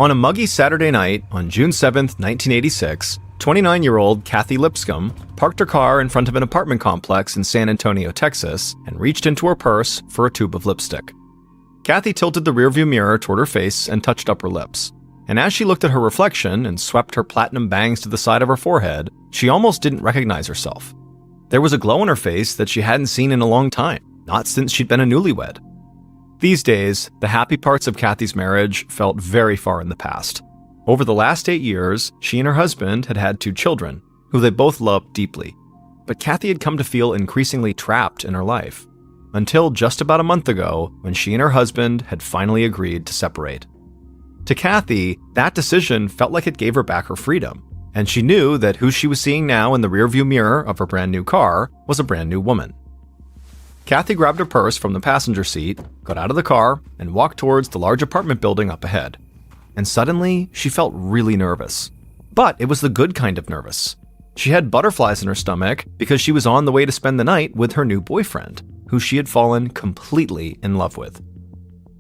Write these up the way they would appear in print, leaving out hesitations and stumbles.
On a muggy Saturday night on June 7, 1986, 29-year-old Kathy Lipscomb parked her car in front of an apartment complex in San Antonio, Texas, and reached into her purse for a tube of lipstick. Kathy tilted the rearview mirror toward her face and touched up her lips. And as she looked at her reflection and swept her platinum bangs to the side of her forehead, she almost didn't recognize herself. There was a glow on her face that she hadn't seen in a long time, not since she'd been a newlywed. These days, the happy parts of Kathy's marriage felt very far in the past. Over the last 8 years, she and her husband had had 2 children, who they both loved deeply. But Kathy had come to feel increasingly trapped in her life, until just about a month ago when she and her husband had finally agreed to separate. To Kathy, that decision felt like it gave her back her freedom, and she knew that who she was seeing now in the rearview mirror of her brand new car was a brand new woman. Kathy grabbed her purse from the passenger seat, got out of the car, and walked towards the large apartment building up ahead. And suddenly, she felt really nervous. But it was the good kind of nervous. She had butterflies in her stomach because she was on the way to spend the night with her new boyfriend, who she had fallen completely in love with.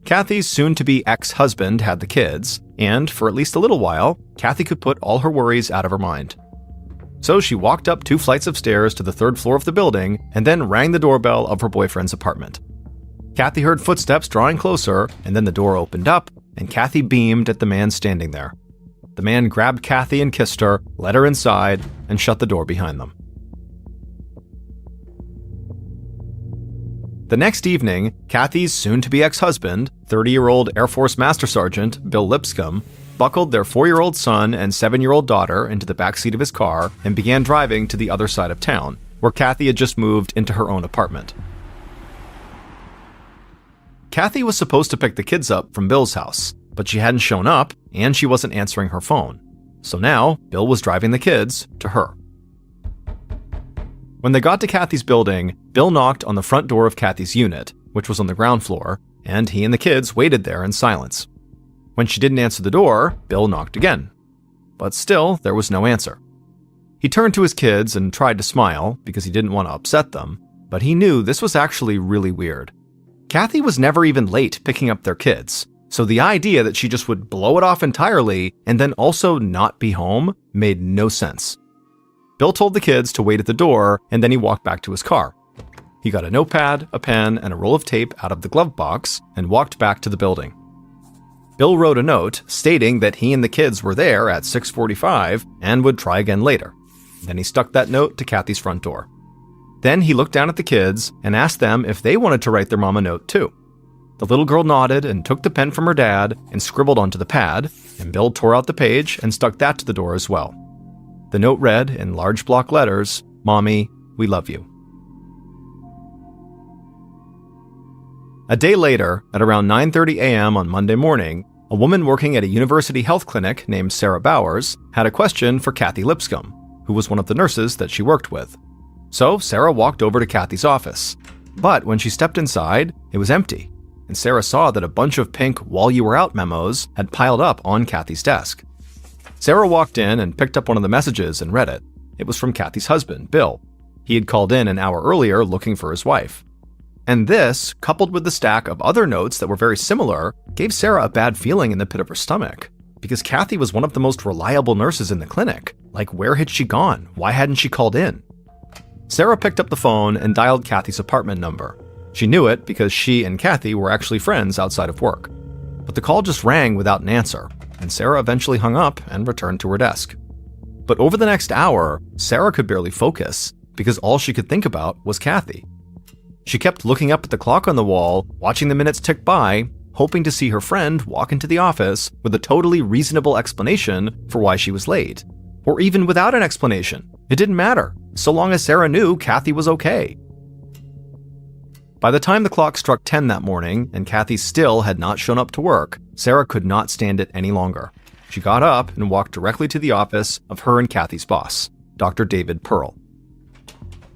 Kathy's soon-to-be ex-husband had the kids, and for at least a little while, Kathy could put all her worries out of her mind. So she walked up 2 flights of stairs to the 3rd floor of the building and then rang the doorbell of her boyfriend's apartment. Kathy heard footsteps drawing closer, and then the door opened up, and Kathy beamed at the man standing there. The man grabbed Kathy and kissed her, let her inside, and shut the door behind them. The next evening, Kathy's soon-to-be ex-husband, 30-year-old Air Force Master Sergeant Bill Lipscomb, buckled their 4-year-old son and 7-year-old daughter into the backseat of his car and began driving to the other side of town, where Kathy had just moved into her own apartment. Kathy was supposed to pick the kids up from Bill's house, but she hadn't shown up, and she wasn't answering her phone. So now, Bill was driving the kids to her. When they got to Kathy's building, Bill knocked on the front door of Kathy's unit, which was on the ground floor, and he and the kids waited there in silence. When she didn't answer the door, Bill knocked again. But still, there was no answer. He turned to his kids and tried to smile because he didn't want to upset them, but he knew this was actually really weird. Kathy was never even late picking up their kids, so the idea that she just would blow it off entirely and then also not be home made no sense. Bill told the kids to wait at the door, and then he walked back to his car. He got a notepad, a pen, and a roll of tape out of the glove box and walked back to the building. Bill wrote a note stating that he and the kids were there at 6:45 and would try again later. Then he stuck that note to Kathy's front door. Then he looked down at the kids and asked them if they wanted to write their mom a note too. The little girl nodded and took the pen from her dad and scribbled onto the pad, and Bill tore out the page and stuck that to the door as well. The note read in large block letters, "Mommy, we love you." A day later, at around 9:30 a.m. on Monday morning, a woman working at a university health clinic named Sarah Bowers had a question for Kathy Lipscomb, who was one of the nurses that she worked with. So Sarah walked over to Kathy's office. But when she stepped inside, it was empty, and Sarah saw that a bunch of pink "while you were out" memos had piled up on Kathy's desk. Sarah walked in and picked up one of the messages and read it. It was from Kathy's husband, Bill. He had called in an hour earlier looking for his wife. And this, coupled with the stack of other notes that were very similar, gave Sarah a bad feeling in the pit of her stomach, because Kathy was one of the most reliable nurses in the clinic. Like, where had she gone? Why hadn't she called in? Sarah picked up the phone and dialed Kathy's apartment number. She knew it because she and Kathy were actually friends outside of work. But the call just rang without an answer, and Sarah eventually hung up and returned to her desk. But over the next hour, Sarah could barely focus because all she could think about was Kathy. She kept looking up at the clock on the wall, watching the minutes tick by, hoping to see her friend walk into the office with a totally reasonable explanation for why she was late. Or even without an explanation. It didn't matter, so long as Sarah knew Kathy was okay. By the time the clock struck 10 that morning and Kathy still had not shown up to work, Sarah could not stand it any longer. She got up and walked directly to the office of her and Kathy's boss, Dr. David Pearl.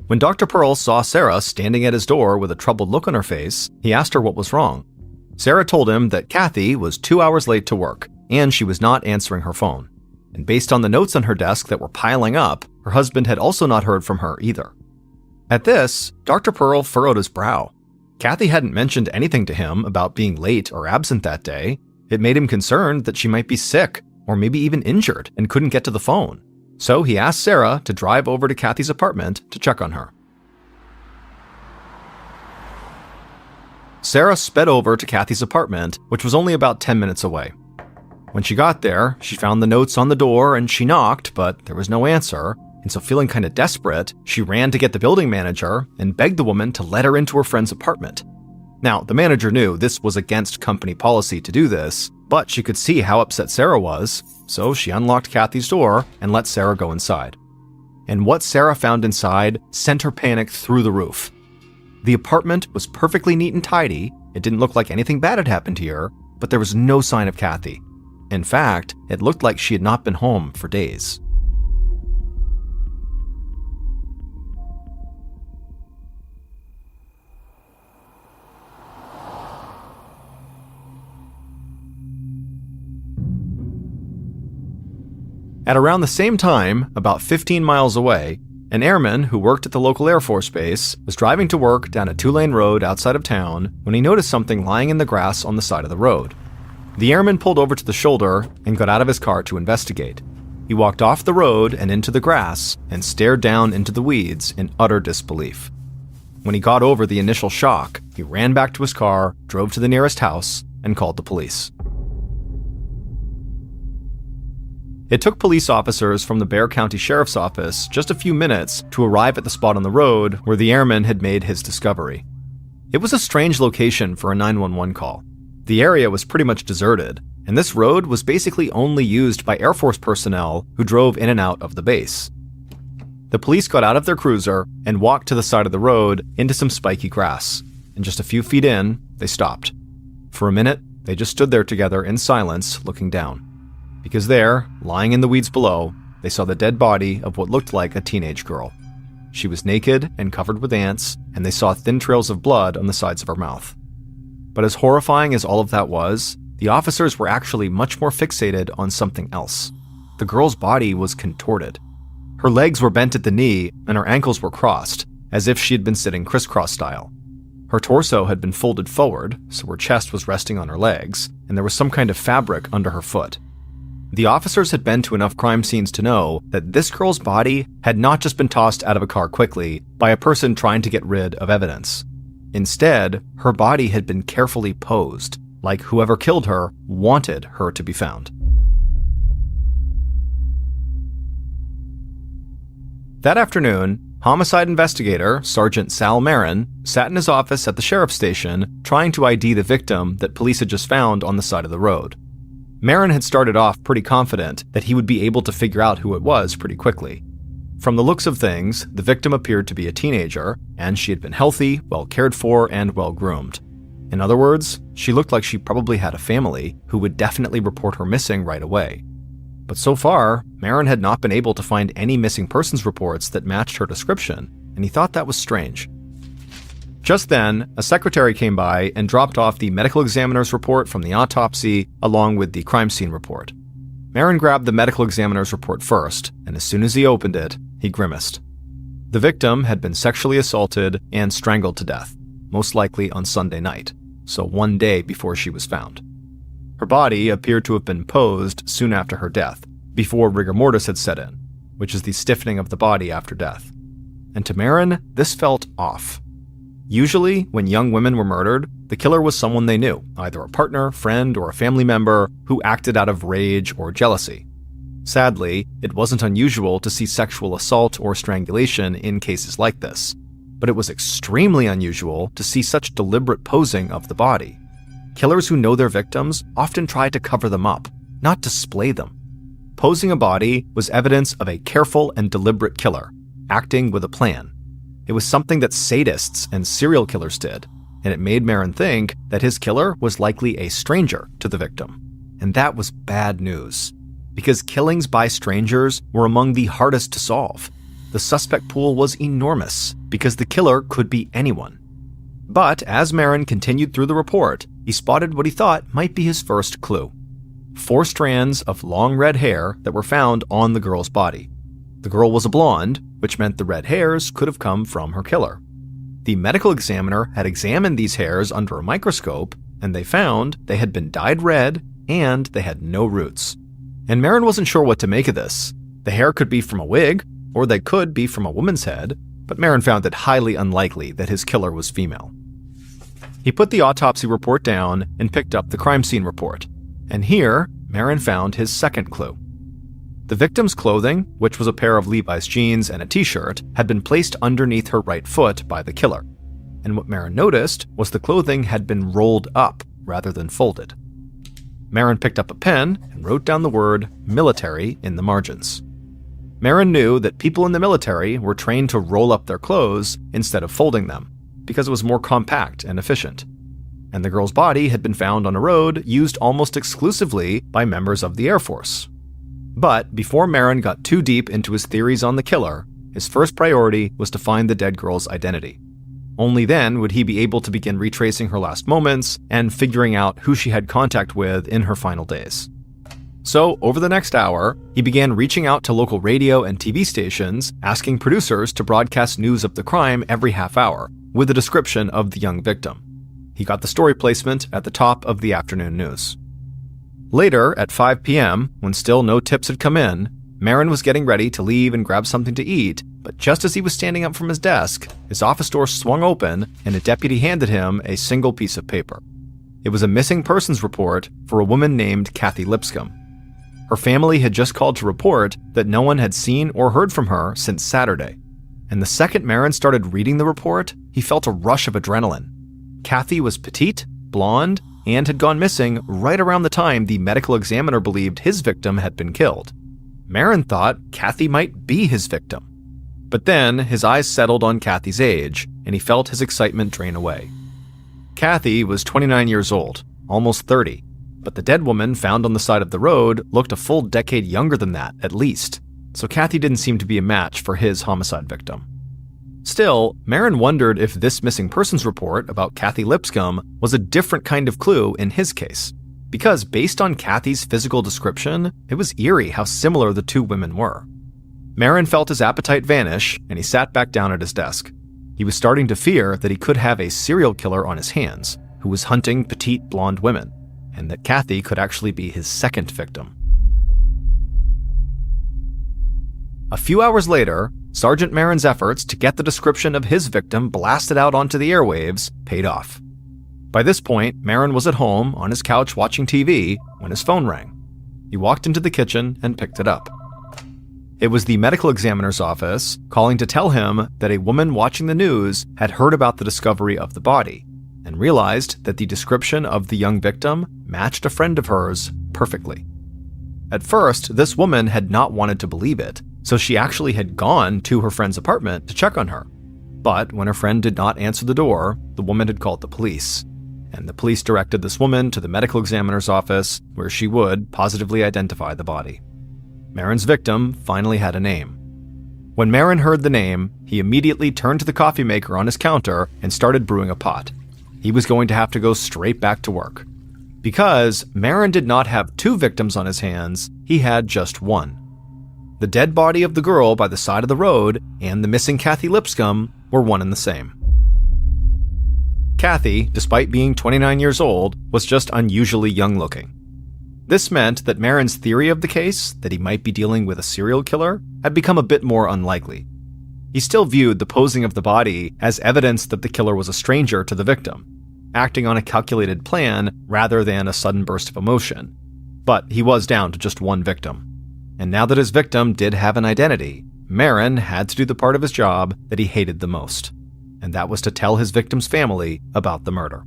When Dr. Pearl saw Sarah standing at his door with a troubled look on her face, he asked her what was wrong. Sarah told him that Kathy was 2 hours late to work, and she was not answering her phone. And based on the notes on her desk that were piling up, her husband had also not heard from her either. At this, Dr. Pearl furrowed his brow. Kathy hadn't mentioned anything to him about being late or absent that day, It made him concerned that she might be sick or maybe even injured and couldn't get to the phone. So he asked Sarah to drive over to Kathy's apartment to check on her. Sarah sped over to Kathy's apartment, which was only about 10 minutes away. When she got there, she found the notes on the door and she knocked, but there was no answer. And so feeling kind of desperate, she ran to get the building manager and begged the woman to let her into her friend's apartment. Now, the manager knew this was against company policy to do this, but she could see how upset Sarah was, so she unlocked Kathy's door and let Sarah go inside. And what Sarah found inside sent her panic through the roof. The apartment was perfectly neat and tidy. It didn't look like anything bad had happened here, but there was no sign of Kathy. In fact, it looked like she had not been home for days. At around the same time, about 15 miles away, an airman who worked at the local Air Force Base was driving to work down a 2-lane road outside of town when he noticed something lying in the grass on the side of the road. The airman pulled over to the shoulder and got out of his car to investigate. He walked off the road and into the grass and stared down into the weeds in utter disbelief. When he got over the initial shock, he ran back to his car, drove to the nearest house, and called the police. It took police officers from the Bexar County Sheriff's Office just a few minutes to arrive at the spot on the road where the airman had made his discovery. It was a strange location for a 911 call. The area was pretty much deserted, and this road was basically only used by Air Force personnel who drove in and out of the base. The police got out of their cruiser and walked to the side of the road into some spiky grass, and just a few feet in, they stopped. For a minute, they just stood there together in silence, looking down. Because there, lying in the weeds below, they saw the dead body of what looked like a teenage girl. She was naked and covered with ants, and they saw thin trails of blood on the sides of her mouth. But as horrifying as all of that was, the officers were actually much more fixated on something else. The girl's body was contorted. Her legs were bent at the knee, and her ankles were crossed, as if she had been sitting crisscross style. Her torso had been folded forward, so her chest was resting on her legs, and there was some kind of fabric under her foot. The officers had been to enough crime scenes to know that this girl's body had not just been tossed out of a car quickly by a person trying to get rid of evidence. Instead, her body had been carefully posed, like whoever killed her wanted her to be found. That afternoon, homicide investigator Sergeant Sal Marin sat in his office at the sheriff's station trying to ID the victim that police had just found on the side of the road. Marin had started off pretty confident that he would be able to figure out who it was pretty quickly. From the looks of things, the victim appeared to be a teenager, and she had been healthy, well cared for, and well groomed. In other words, she looked like she probably had a family who would definitely report her missing right away. But so far, Marin had not been able to find any missing persons reports that matched her description, and he thought that was strange. Just then, a secretary came by and dropped off the medical examiner's report from the autopsy along with the crime scene report. Marin grabbed the medical examiner's report first, and as soon as he opened it, he grimaced. The victim had been sexually assaulted and strangled to death, most likely on Sunday night, so one day before she was found. Her body appeared to have been posed soon after her death, before rigor mortis had set in, which is the stiffening of the body after death. And to Marin, this felt off. Usually, when young women were murdered, the killer was someone they knew, either a partner, friend, or a family member who acted out of rage or jealousy. Sadly, it wasn't unusual to see sexual assault or strangulation in cases like this, but it was extremely unusual to see such deliberate posing of the body. Killers who know their victims often try to cover them up, not display them. Posing a body was evidence of a careful and deliberate killer, acting with a plan. It was something that sadists and serial killers did, and it made Marin think that his killer was likely a stranger to the victim. And that was bad news, because killings by strangers were among the hardest to solve. The suspect pool was enormous, because the killer could be anyone. But as Marin continued through the report, he spotted what he thought might be his first clue. 4 strands of long red hair that were found on the girl's body. The girl was a blonde, which meant the red hairs could have come from her killer. The medical examiner had examined these hairs under a microscope, and they found they had been dyed red and they had no roots. And Marin wasn't sure what to make of this. The hair could be from a wig, or they could be from a woman's head, but Marin found it highly unlikely that his killer was female. He put the autopsy report down and picked up the crime scene report. And here, Marin found his second clue. The victim's clothing, which was a pair of Levi's jeans and a t-shirt, had been placed underneath her right foot by the killer. And what Marin noticed was the clothing had been rolled up rather than folded. Marin picked up a pen and wrote down the word military in the margins. Marin knew that people in the military were trained to roll up their clothes instead of folding them, because it was more compact and efficient. And the girl's body had been found on a road used almost exclusively by members of the Air Force. But before Marin got too deep into his theories on the killer, his first priority was to find the dead girl's identity. Only then would he be able to begin retracing her last moments and figuring out who she had contact with in her final days. So, over the next hour, he began reaching out to local radio and TV stations, asking producers to broadcast news of the crime every half hour, with a description of the young victim. He got the story placement at the top of the afternoon news. Later, at 5 p.m., when still no tips had come in, Marin was getting ready to leave and grab something to eat, but just as he was standing up from his desk, his office door swung open and a deputy handed him a single piece of paper. It was a missing persons report for a woman named Kathy Lipscomb. Her family had just called to report that no one had seen or heard from her since Saturday. And the second Marin started reading the report, he felt a rush of adrenaline. Kathy was petite, blonde, and had gone missing right around the time the medical examiner believed his victim had been killed. Marin thought Kathy might be his victim. But then his eyes settled on Kathy's age, and he felt his excitement drain away. Kathy was 29 years old, almost 30, but the dead woman found on the side of the road looked a full decade younger than that, at least, so Kathy didn't seem to be a match for his homicide victim. Still, Marin wondered if this missing persons report about Kathy Lipscomb was a different kind of clue in his case, because based on Kathy's physical description, it was eerie how similar the two women were. Marin felt his appetite vanish, and he sat back down at his desk. He was starting to fear that he could have a serial killer on his hands, who was hunting petite blonde women, and that Kathy could actually be his second victim. A few hours later, Sergeant Marin's efforts to get the description of his victim blasted out onto the airwaves paid off. By this point, Marin was at home on his couch watching TV when his phone rang. He walked into the kitchen and picked it up. It was the medical examiner's office calling to tell him that a woman watching the news had heard about the discovery of the body and realized that the description of the young victim matched a friend of hers perfectly. At first, this woman had not wanted to believe it, so she actually had gone to her friend's apartment to check on her. But when her friend did not answer the door, the woman had called the police, and the police directed this woman to the medical examiner's office where she would positively identify the body. Marin's victim finally had a name. When Marin heard the name, he immediately turned to the coffee maker on his counter and started brewing a pot. He was going to have to go straight back to work. Because Marin did not have two victims on his hands, he had just one. The dead body of the girl by the side of the road and the missing Kathy Lipscomb were one and the same. Kathy, despite being 29 years old, was just unusually young-looking. This meant that Marin's theory of the case, that he might be dealing with a serial killer, had become a bit more unlikely. He still viewed the posing of the body as evidence that the killer was a stranger to the victim, acting on a calculated plan rather than a sudden burst of emotion. But he was down to just one victim. And now that his victim did have an identity, Marin had to do the part of his job that he hated the most, and that was to tell his victim's family about the murder.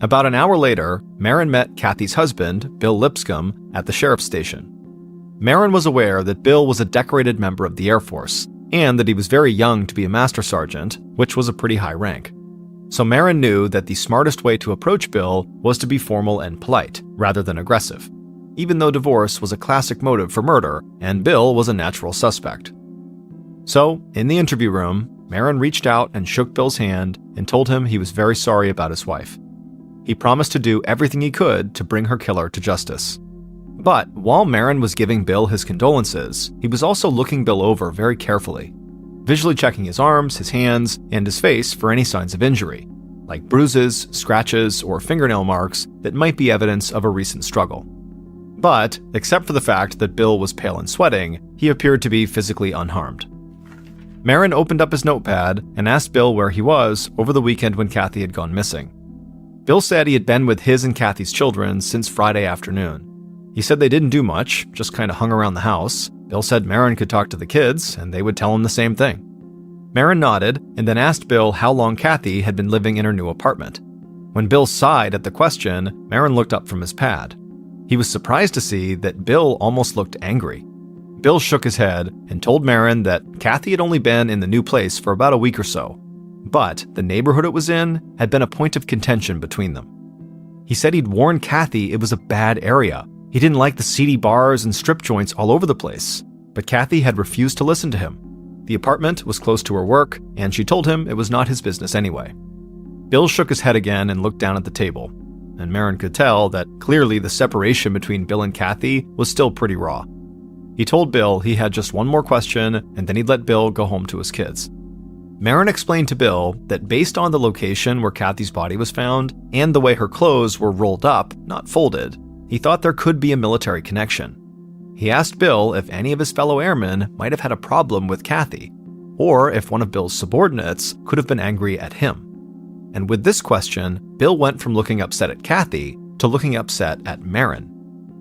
About an hour later, Marin met Kathy's husband, Bill Lipscomb, at the sheriff's station. Marin was aware that Bill was a decorated member of the Air Force, and that he was very young to be a master sergeant, which was a pretty high rank. So Marin knew that the smartest way to approach Bill was to be formal and polite, rather than aggressive, even though divorce was a classic motive for murder, and Bill was a natural suspect. So, in the interview room, Marin reached out and shook Bill's hand and told him he was very sorry about his wife. He promised to do everything he could to bring her killer to justice. But while Marin was giving Bill his condolences, he was also looking Bill over very carefully, visually checking his arms, his hands, and his face for any signs of injury, like bruises, scratches, or fingernail marks that might be evidence of a recent struggle. But, except for the fact that Bill was pale and sweating, he appeared to be physically unharmed. Marin opened up his notepad and asked Bill where he was over the weekend when Kathy had gone missing. Bill said he had been with his and Kathy's children since Friday afternoon. He said they didn't do much, just kind of hung around the house. Bill said Marin could talk to the kids, and they would tell him the same thing. Marin nodded and then asked Bill how long Kathy had been living in her new apartment. When Bill sighed at the question, Marin looked up from his pad. He was surprised to see that Bill almost looked angry. Bill shook his head and told Marin that Kathy had only been in the new place for about a week or so, but the neighborhood it was in had been a point of contention between them. He said he'd warned Kathy it was a bad area. He didn't like the seedy bars and strip joints all over the place, but Kathy had refused to listen to him. The apartment was close to her work, and she told him it was not his business anyway. Bill shook his head again and looked down at the table, and Marin could tell that clearly the separation between Bill and Kathy was still pretty raw. He told Bill he had just one more question, and then he'd let Bill go home to his kids. Marin explained to Bill that based on the location where Kathy's body was found and the way her clothes were rolled up, not folded, he thought there could be a military connection. He asked Bill if any of his fellow airmen might have had a problem with Kathy, or if one of Bill's subordinates could have been angry at him. And with this question, Bill went from looking upset at Kathy to looking upset at Marin.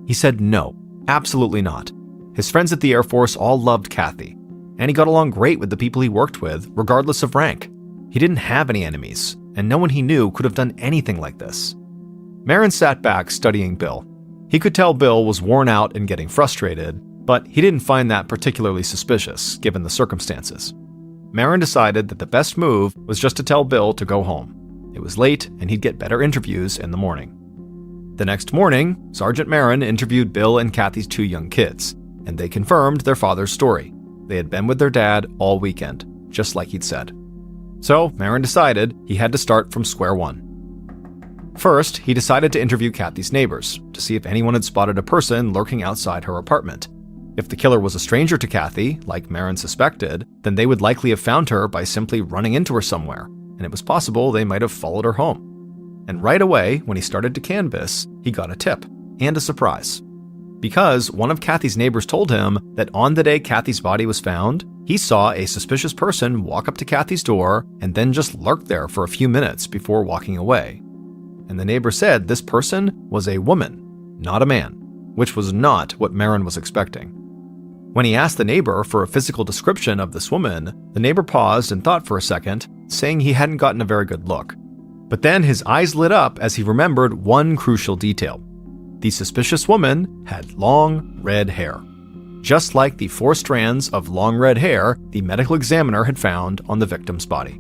He said no, absolutely not. His friends at the Air Force all loved Kathy, and he got along great with the people he worked with, regardless of rank. He didn't have any enemies, and no one he knew could have done anything like this. Marin sat back studying Bill. He could tell Bill was worn out and getting frustrated, but he didn't find that particularly suspicious, given the circumstances. Marin decided that the best move was just to tell Bill to go home. It was late, and he'd get better interviews in the morning. The next morning, Sergeant Marin interviewed Bill and Kathy's two young kids, and they confirmed their father's story. They had been with their dad all weekend, just like he'd said. So Marin decided he had to start from square one. First, he decided to interview Kathy's neighbors to see if anyone had spotted a person lurking outside her apartment. If the killer was a stranger to Kathy, like Marin suspected, then they would likely have found her by simply running into her somewhere, and it was possible they might have followed her home. And right away, when he started to canvass, he got a tip and a surprise. Because one of Kathy's neighbors told him that on the day Kathy's body was found, he saw a suspicious person walk up to Kathy's door and then just lurk there for a few minutes before walking away. And the neighbor said this person was a woman, not a man, which was not what Marin was expecting. When he asked the neighbor for a physical description of this woman, the neighbor paused and thought for a second, saying he hadn't gotten a very good look. But then his eyes lit up as he remembered one crucial detail. The suspicious woman had long, red hair, just like the 4 strands of long red hair the medical examiner had found on the victim's body.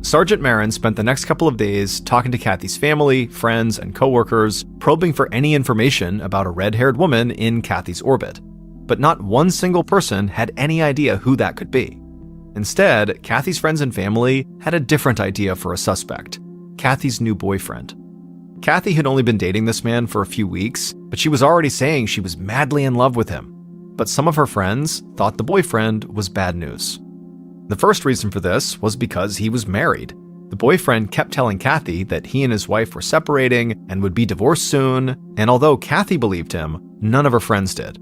Sergeant Marin spent the next couple of days talking to Kathy's family, friends, and coworkers, probing for any information about a red-haired woman in Kathy's orbit. But not one single person had any idea who that could be. Instead, Kathy's friends and family had a different idea for a suspect: Kathy's new boyfriend. Kathy had only been dating this man for a few weeks, but she was already saying she was madly in love with him. But some of her friends thought the boyfriend was bad news. The first reason for this was because he was married. The boyfriend kept telling Kathy that he and his wife were separating and would be divorced soon, and although Kathy believed him, none of her friends did.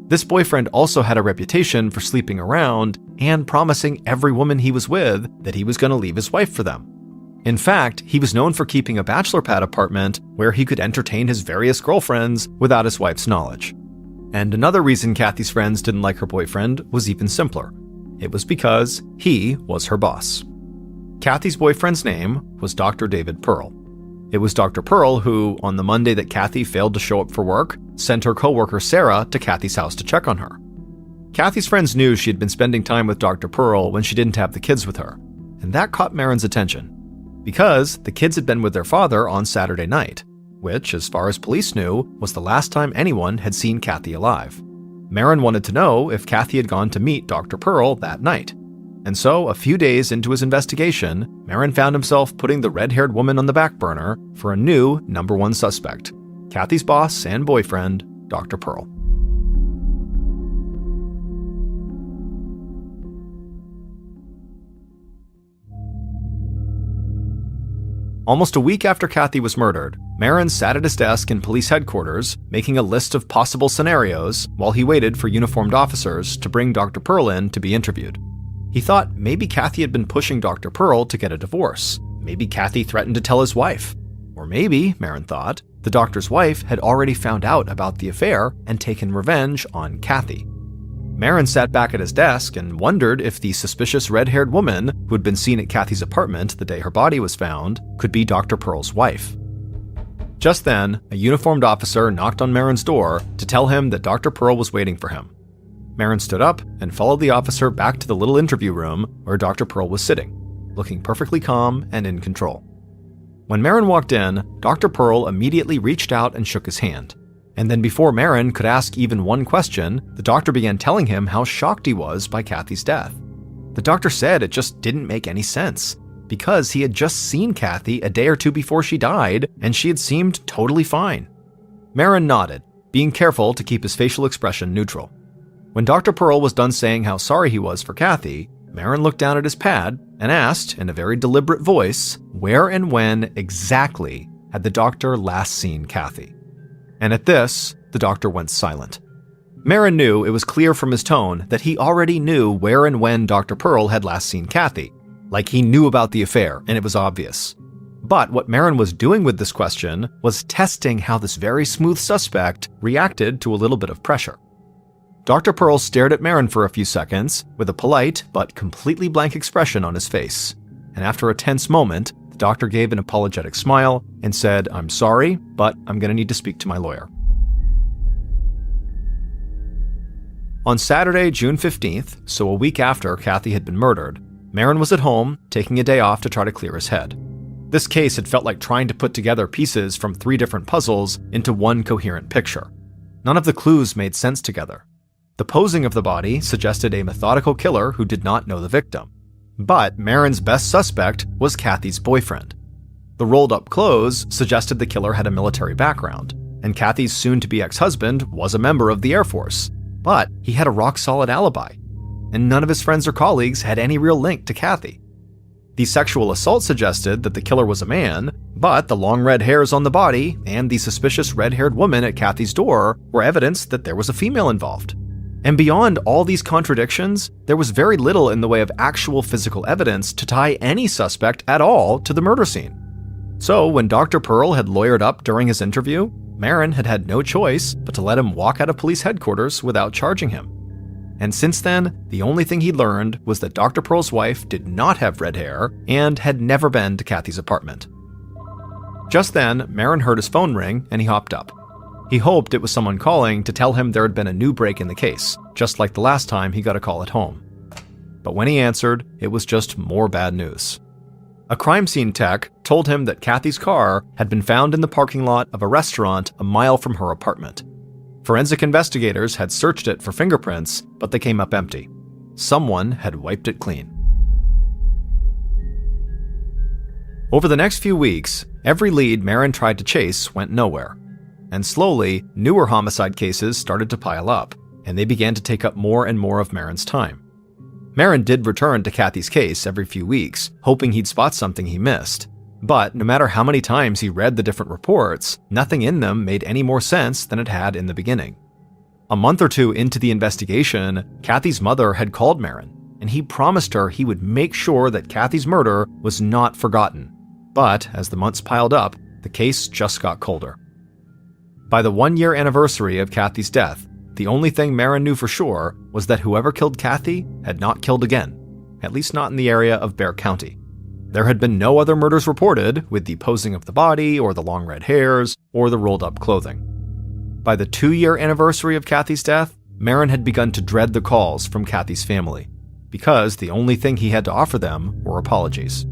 This boyfriend also had a reputation for sleeping around and promising every woman he was with that he was going to leave his wife for them. In fact, he was known for keeping a bachelor pad apartment where he could entertain his various girlfriends without his wife's knowledge. And another reason Kathy's friends didn't like her boyfriend was even simpler. It was because he was her boss. Kathy's boyfriend's name was Dr. David Pearl. It was Dr. Pearl who, on the Monday that Kathy failed to show up for work, sent her coworker Sarah to Kathy's house to check on her. Kathy's friends knew she had been spending time with Dr. Pearl when she didn't have the kids with her, and that caught Marin's attention, because the kids had been with their father on Saturday night, which, as far as police knew, was the last time anyone had seen Kathy alive. Marin wanted to know if Kathy had gone to meet Dr. Pearl that night. And so, a few days into his investigation, Marin found himself putting the red-haired woman on the back burner for a new number one suspect, Kathy's boss and boyfriend, Dr. Pearl. Almost a week after Kathy was murdered, Marin sat at his desk in police headquarters, making a list of possible scenarios while he waited for uniformed officers to bring Dr. Pearl in to be interviewed. He thought maybe Kathy had been pushing Dr. Pearl to get a divorce. Maybe Kathy threatened to tell his wife. Or maybe, Marin thought, the doctor's wife had already found out about the affair and taken revenge on Kathy. Marin sat back at his desk and wondered if the suspicious red-haired woman who had been seen at Kathy's apartment the day her body was found could be Dr. Pearl's wife. Just then, a uniformed officer knocked on Marin's door to tell him that Dr. Pearl was waiting for him. Marin stood up and followed the officer back to the little interview room where Dr. Pearl was sitting, looking perfectly calm and in control. When Marin walked in, Dr. Pearl immediately reached out and shook his hand. And then before Marin could ask even one question, the doctor began telling him how shocked he was by Kathy's death. The doctor said it just didn't make any sense, because he had just seen Kathy a day or two before she died, and she had seemed totally fine. Marin nodded, being careful to keep his facial expression neutral. When Dr. Pearl was done saying how sorry he was for Kathy, Marin looked down at his pad and asked, in a very deliberate voice, where and when exactly had the doctor last seen Kathy. And at this, the doctor went silent. Marin knew it was clear from his tone that he already knew where and when Dr. Pearl had last seen Kathy, like he knew about the affair, and it was obvious. But what Marin was doing with this question was testing how this very smooth suspect reacted to a little bit of pressure. Dr. Pearl stared at Marin for a few seconds with a polite but completely blank expression on his face, and after a tense moment, the doctor gave an apologetic smile and said, "I'm sorry, but I'm going to need to speak to my lawyer." On Saturday, June 15th, so a week after Kathy had been murdered, Marin was at home, taking a day off to try to clear his head. This case had felt like trying to put together pieces from 3 different puzzles into one coherent picture. None of the clues made sense together. The posing of the body suggested a methodical killer who did not know the victim. But Marin's best suspect was Kathy's boyfriend. The rolled-up clothes suggested the killer had a military background, and Kathy's soon-to-be ex-husband was a member of the Air Force. But he had a rock-solid alibi, and none of his friends or colleagues had any real link to Kathy. The sexual assault suggested that the killer was a man, but the long red hairs on the body and the suspicious red-haired woman at Kathy's door were evidence that there was a female involved. And beyond all these contradictions, there was very little in the way of actual physical evidence to tie any suspect at all to the murder scene. So when Dr. Pearl had lawyered up during his interview, Marin had had no choice but to let him walk out of police headquarters without charging him. And since then, the only thing he'd learned was that Dr. Pearl's wife did not have red hair and had never been to Kathy's apartment. Just then, Marin heard his phone ring and he hopped up. He hoped it was someone calling to tell him there had been a new break in the case, just like the last time he got a call at home. But when he answered, it was just more bad news. A crime scene tech told him that Kathy's car had been found in the parking lot of a restaurant a mile from her apartment. Forensic investigators had searched it for fingerprints, but they came up empty. Someone had wiped it clean. Over the next few weeks, every lead Marin tried to chase went nowhere. And slowly, newer homicide cases started to pile up, and they began to take up more and more of Marin's time. Marin did return to Kathy's case every few weeks, hoping he'd spot something he missed. But no matter how many times he read the different reports, nothing in them made any more sense than it had in the beginning. A month or two into the investigation, Kathy's mother had called Marin, and he promised her he would make sure that Kathy's murder was not forgotten. But as the months piled up, the case just got colder. By the 1-year anniversary of Kathy's death, the only thing Marin knew for sure was that whoever killed Kathy had not killed again, at least not in the area of Bexar County. There had been no other murders reported with the posing of the body or the long red hairs or the rolled-up clothing. By the 2-year anniversary of Kathy's death, Marin had begun to dread the calls from Kathy's family, because the only thing he had to offer them were apologies.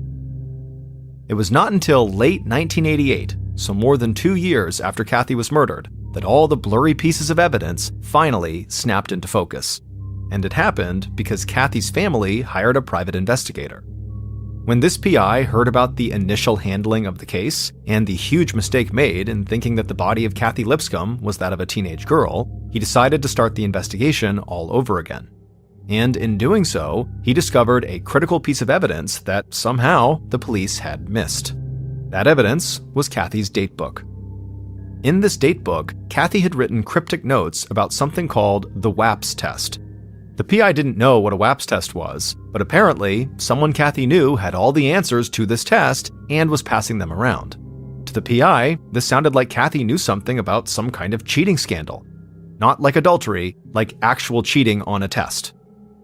It was not until late 1988, so more than 2 years after Kathy was murdered, that all the blurry pieces of evidence finally snapped into focus. And it happened because Kathy's family hired a private investigator. When this PI heard about the initial handling of the case and the huge mistake made in thinking that the body of Kathy Lipscomb was that of a teenage girl, he decided to start the investigation all over again. And in doing so, he discovered a critical piece of evidence that somehow the police had missed. That evidence was Kathy's datebook. In this datebook, Kathy had written cryptic notes about something called the WAPS test. The PI didn't know what a WAPS test was, but apparently, someone Kathy knew had all the answers to this test and was passing them around. To the PI, this sounded like Kathy knew something about some kind of cheating scandal. Not like adultery, like actual cheating on a test.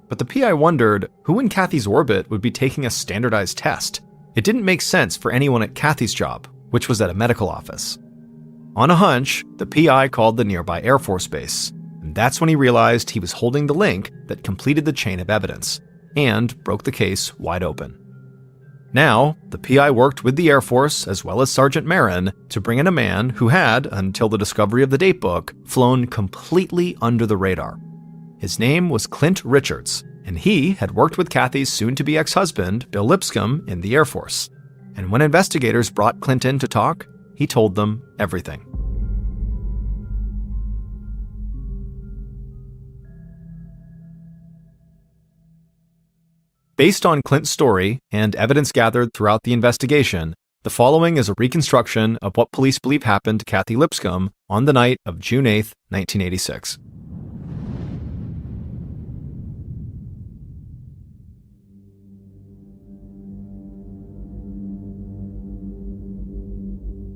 But the PI wondered who in Kathy's orbit would be taking a standardized test. It didn't make sense for anyone at Kathy's job, which was at a medical office. On a hunch, the PI called the nearby Air Force Base. And that's when he realized he was holding the link that completed the chain of evidence and broke the case wide open. Now, the PI worked with the Air Force as well as Sergeant Marin to bring in a man who had, until the discovery of the datebook, flown completely under the radar. His name was Clint Richards, and he had worked with Kathy's soon-to-be ex-husband, Bill Lipscomb, in the Air Force. And when investigators brought Clint in to talk, he told them everything. Based on Clint's story and evidence gathered throughout the investigation, the following is a reconstruction of what police believe happened to Kathy Lipscomb on the night of June 8, 1986.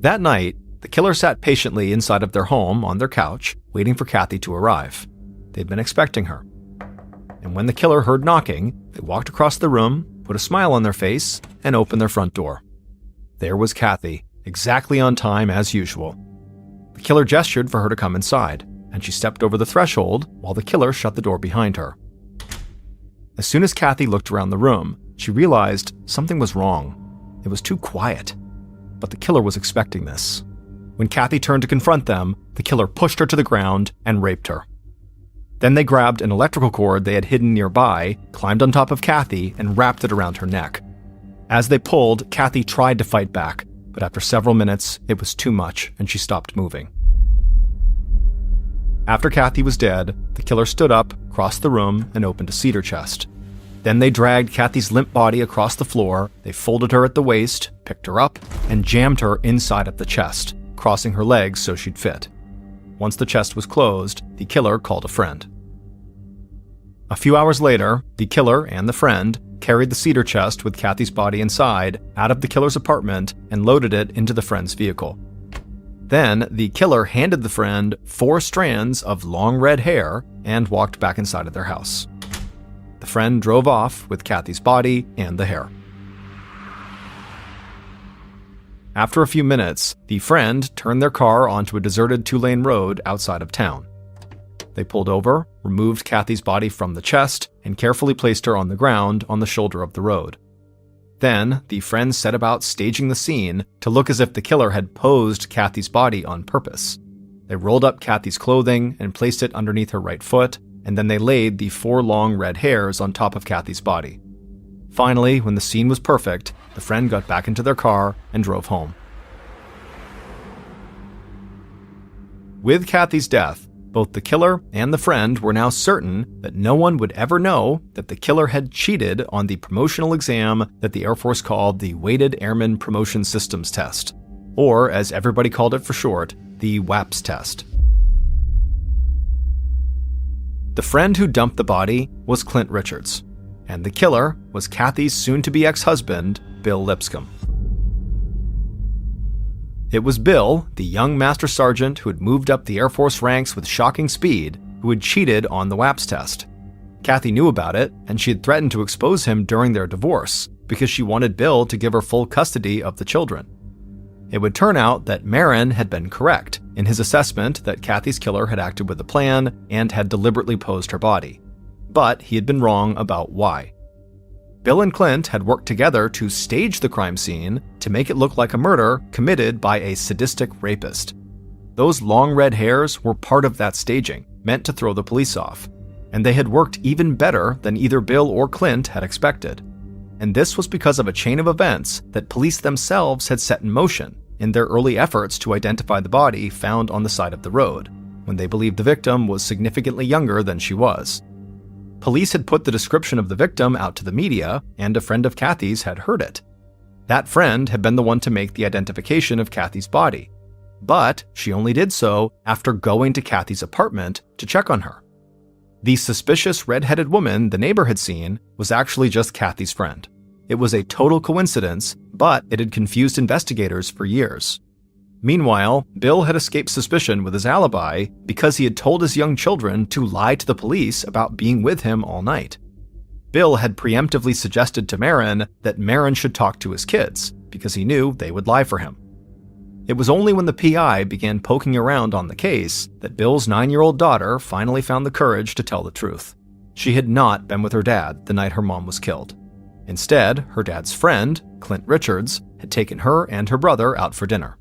That night, the killer sat patiently inside of their home on their couch, waiting for Kathy to arrive. They'd been expecting her. And when the killer heard knocking, they walked across the room, put a smile on their face, and opened their front door. There was Kathy, exactly on time as usual. The killer gestured for her to come inside, and she stepped over the threshold while the killer shut the door behind her. As soon as Kathy looked around the room, she realized something was wrong. It was too quiet. But the killer was expecting this. When Kathy turned to confront them, the killer pushed her to the ground and raped her. Then they grabbed an electrical cord they had hidden nearby, climbed on top of Kathy, and wrapped it around her neck. As they pulled, Kathy tried to fight back, but after several minutes, it was too much and she stopped moving. After Kathy was dead, the killer stood up, crossed the room, and opened a cedar chest. Then they dragged Kathy's limp body across the floor, they folded her at the waist, picked her up, and jammed her inside of the chest, crossing her legs so she'd fit. Once the chest was closed, the killer called a friend. A few hours later, the killer and the friend carried the cedar chest with Kathy's body inside out of the killer's apartment and loaded it into the friend's vehicle. Then, the killer handed the friend 4 strands of long red hair and walked back inside of their house. The friend drove off with Kathy's body and the hair. After a few minutes, the friend turned their car onto a deserted 2-lane road outside of town. They pulled over, removed Kathy's body from the chest, and carefully placed her on the ground on the shoulder of the road. Then, the friend set about staging the scene to look as if the killer had posed Kathy's body on purpose. They rolled up Kathy's clothing and placed it underneath her right foot, and then they laid the 4 long red hairs on top of Kathy's body. Finally, when the scene was perfect, the friend got back into their car and drove home. With Kathy's death, both the killer and the friend were now certain that no one would ever know that the killer had cheated on the promotional exam that the Air Force called the Weighted Airman Promotion Systems Test, or as everybody called it for short, the WAPS test. The friend who dumped the body was Clint Richards, and the killer was Kathy's soon-to-be ex-husband, Bill Lipscomb. It was Bill, the young master sergeant who had moved up the Air Force ranks with shocking speed, who had cheated on the WAPS test. Kathy knew about it, and she had threatened to expose him during their divorce because she wanted Bill to give her full custody of the children. It would turn out that Marin had been correct in his assessment that Kathy's killer had acted with a plan and had deliberately posed her body. But he had been wrong about why. Bill and Clint had worked together to stage the crime scene to make it look like a murder committed by a sadistic rapist. Those long red hairs were part of that staging, meant to throw the police off, and they had worked even better than either Bill or Clint had expected. and this was because of a chain of events that police themselves had set in motion in their early efforts to identify the body found on the side of the road, when they believed the victim was significantly younger than she was. Police had put the description of the victim out to the media, and a friend of Kathy's had heard it. That friend had been the one to make the identification of Kathy's body, but she only did so after going to Kathy's apartment to check on her. The suspicious red-headed woman the neighbor had seen was actually just Kathy's friend. It was a total coincidence, but it had confused investigators for years. Meanwhile, Bill had escaped suspicion with his alibi because he had told his young children to lie to the police about being with him all night. Bill had preemptively suggested to Marin that Marin should talk to his kids because he knew they would lie for him. It was only when the PI began poking around on the case that Bill's 9-year-old daughter finally found the courage to tell the truth. She had not been with her dad the night her mom was killed. Instead, her dad's friend, Clint Richards, had taken her and her brother out for dinner.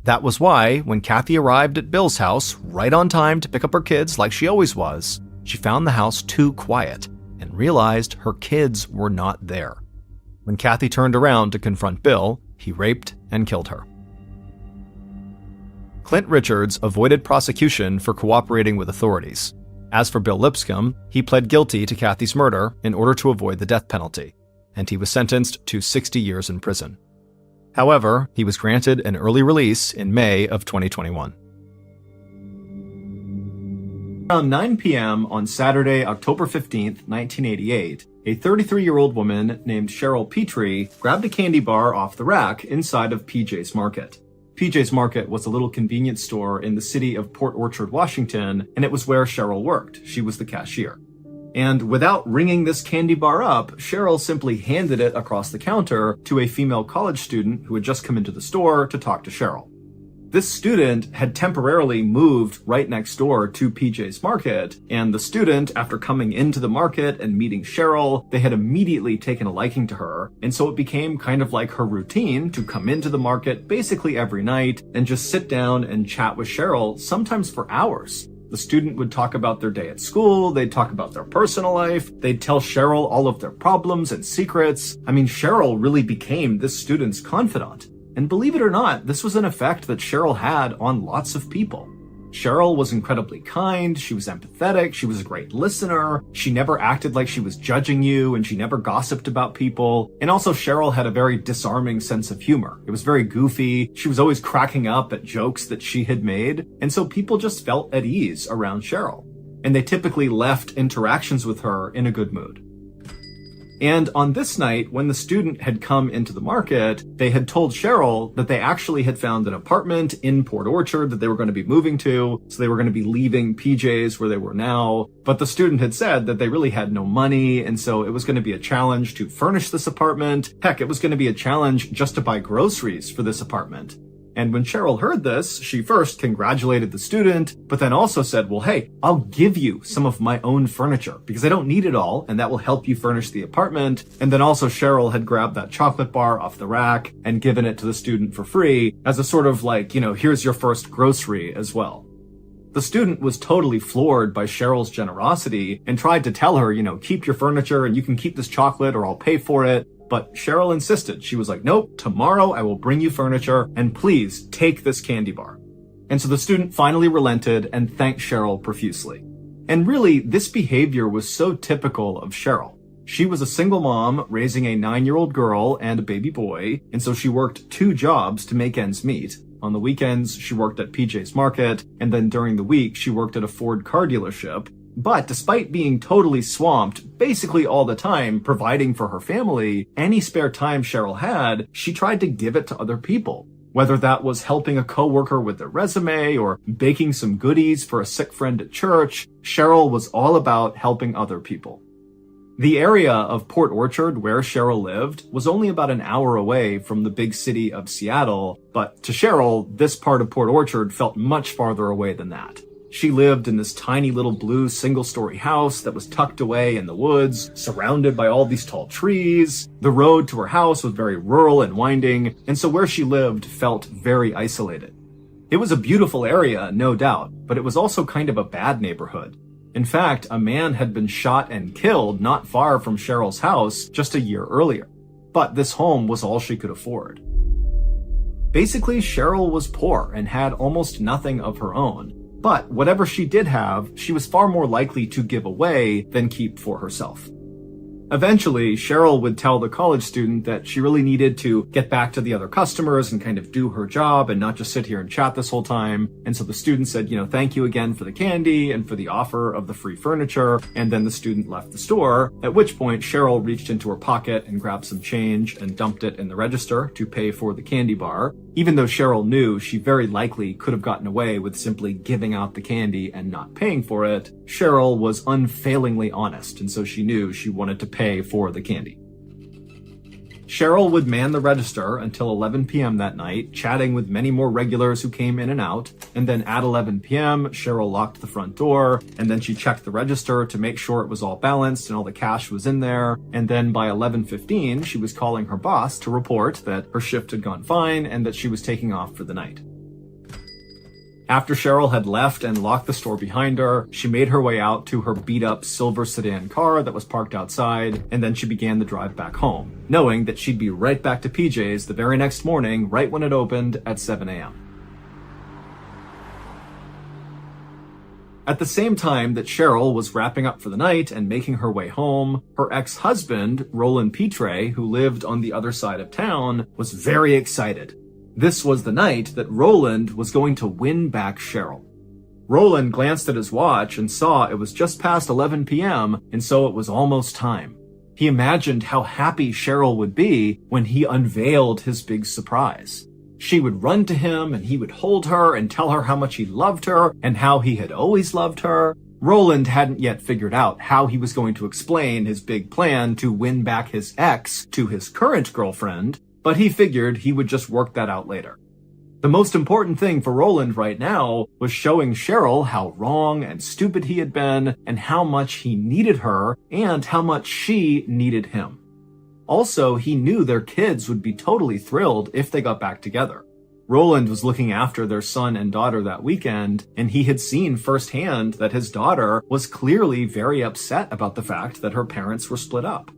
That was why, when Kathy arrived at Bill's house right on time to pick up her kids like she always was, she found the house too quiet and realized her kids were not there. When Kathy turned around to confront Bill, he raped and killed her. Clint Richards avoided prosecution for cooperating with authorities. As for Bill Lipscomb, he pled guilty to Kathy's murder in order to avoid the death penalty, and he was sentenced to 60 years in prison. However, he was granted an early release in May of 2021. Around 9 p.m. on Saturday, October 15, 1988, a 33-year-old woman named Cheryl Petrie grabbed a candy bar off the rack inside of PJ's Market. PJ's Market was a little convenience store in the city of Port Orchard, Washington, and it was where Cheryl worked. She was the cashier. And without ringing this candy bar up, Cheryl simply handed it across the counter to a female college student who had just come into the store to talk to Cheryl. This student had temporarily moved right next door to PJ's Market, and the student, after coming into the market and meeting Cheryl, they had immediately taken a liking to her, and so it became kind of like her routine to come into the market basically every night and just sit down and chat with Cheryl, sometimes for hours. The student would talk about their day at school, they'd talk about their personal life, they'd tell Cheryl all of their problems and secrets. I mean, Cheryl really became this student's confidant. And believe it or not, this was an effect that Cheryl had on lots of people. Cheryl was incredibly kind, she was empathetic, she was a great listener, she never acted like she was judging you, and she never gossiped about people. And also Cheryl had a very disarming sense of humor. It was very goofy, she was always cracking up at jokes that she had made, and so people just felt at ease around Cheryl. And they typically left interactions with her in a good mood. And on this night, when the student had come into the market, they had told Cheryl that they actually had found an apartment in Port Orchard that they were going to be moving to, so they were going to be leaving PJ's where they were now. But the student had said that they really had no money, and so it was going to be a challenge to furnish this apartment. Heck, it was going to be a challenge just to buy groceries for this apartment. And when Cheryl heard this, she first congratulated the student, but then also said, well, hey, I'll give you some of my own furniture because I don't need it all, and that will help you furnish the apartment. And then also Cheryl had grabbed that chocolate bar off the rack and given it to the student for free as a sort of like, here's your first grocery as well. The student was totally floored by Cheryl's generosity and tried to tell her, keep your furniture and you can keep this chocolate or I'll pay for it. But Cheryl insisted. She was like, nope, tomorrow I will bring you furniture and please take this candy bar. And so the student finally relented and thanked Cheryl profusely. And really, this behavior was so typical of Cheryl. She was a single mom raising a 9-year-old girl and a baby boy, and so she worked 2 jobs to make ends meet. On the weekends, she worked at PJ's Market, and then during the week, she worked at a Ford car dealership. But despite being totally swamped basically all the time providing for her family, any spare time Cheryl had, she tried to give it to other people. Whether that was helping a coworker with their resume or baking some goodies for a sick friend at church, Cheryl was all about helping other people. The area of Port Orchard where Cheryl lived was only about an hour away from the big city of Seattle, but to Cheryl, this part of Port Orchard felt much farther away than that. She lived in this tiny little blue single-story house that was tucked away in the woods, surrounded by all these tall trees. The road to her house was very rural and winding, and so where she lived felt very isolated. It was a beautiful area, no doubt, but it was also kind of a bad neighborhood. In fact, a man had been shot and killed not far from Cheryl's house just a year earlier. But this home was all she could afford. Basically, Cheryl was poor and had almost nothing of her own. But whatever she did have, she was far more likely to give away than keep for herself. Eventually, Cheryl would tell the college student that she really needed to get back to the other customers and kind of do her job and not just sit here and chat this whole time. And so the student said, thank you again for the candy and for the offer of the free furniture. And then the student left the store, at which point Cheryl reached into her pocket and grabbed some change and dumped it in the register to pay for the candy bar. Even though Cheryl knew she very likely could have gotten away with simply giving out the candy and not paying for it, Cheryl was unfailingly honest, and so she knew she wanted to pay for the candy. Cheryl would man the register until 11 p.m. that night, chatting with many more regulars who came in and out, and then at 11 p.m., Cheryl locked the front door, and then she checked the register to make sure it was all balanced and all the cash was in there, and then by 11:15, she was calling her boss to report that her shift had gone fine and that she was taking off for the night. After Cheryl had left and locked the store behind her, she made her way out to her beat-up silver sedan car that was parked outside, and then she began the drive back home, knowing that she'd be right back to PJ's the very next morning, right when it opened at 7 a.m. At the same time that Cheryl was wrapping up for the night and making her way home, her ex-husband, Roland Pitre, who lived on the other side of town, was very excited. This was the night that Roland was going to win back Cheryl. Roland glanced at his watch and saw it was just past 11 p.m., and so it was almost time. He imagined how happy Cheryl would be when he unveiled his big surprise. She would run to him and he would hold her and tell her how much he loved her and how he had always loved her. Roland hadn't yet figured out how he was going to explain his big plan to win back his ex to his current girlfriend, but he figured he would just work that out later. The most important thing for Roland right now was showing Cheryl how wrong and stupid he had been and how much he needed her and how much she needed him. Also, he knew their kids would be totally thrilled if they got back together. Roland was looking after their son and daughter that weekend, and he had seen firsthand that his daughter was clearly very upset about the fact that her parents were split up.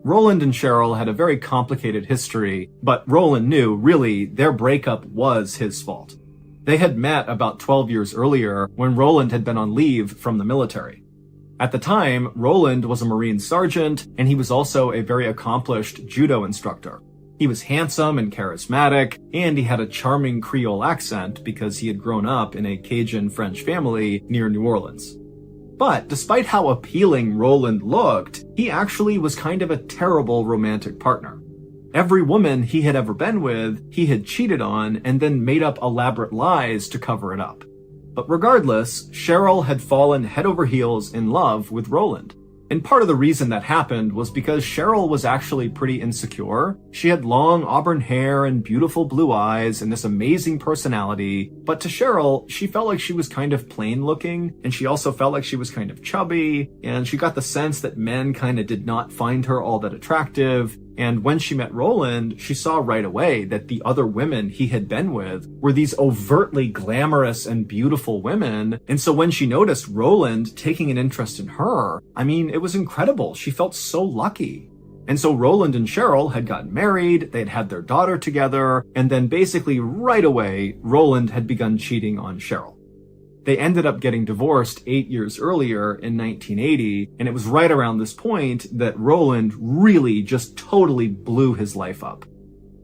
Roland and Cheryl had a very complicated history, but Roland knew, really, their breakup was his fault. They had met about 12 years earlier when Roland had been on leave from the military. At the time, Roland was a Marine sergeant, and he was also a very accomplished judo instructor. He was handsome and charismatic, and he had a charming Creole accent because he had grown up in a Cajun French family near New Orleans. But despite how appealing Roland looked, he actually was kind of a terrible romantic partner. Every woman he had ever been with, he had cheated on and then made up elaborate lies to cover it up. But regardless, Cheryl had fallen head over heels in love with Roland. And part of the reason that happened was because Cheryl was actually pretty insecure. She had long auburn hair and beautiful blue eyes and this amazing personality. But to Cheryl, she felt like she was kind of plain looking, and she also felt like she was kind of chubby, and she got the sense that men kind of did not find her all that attractive. And when she met Roland, she saw right away that the other women he had been with were these overtly glamorous and beautiful women. And so when she noticed Roland taking an interest in her, it was incredible. She felt so lucky. And so Roland and Cheryl had gotten married, they'd had their daughter together, and then basically right away, Roland had begun cheating on Cheryl. They ended up getting divorced 8 years earlier in 1980, and it was right around this point that Roland really just totally blew his life up.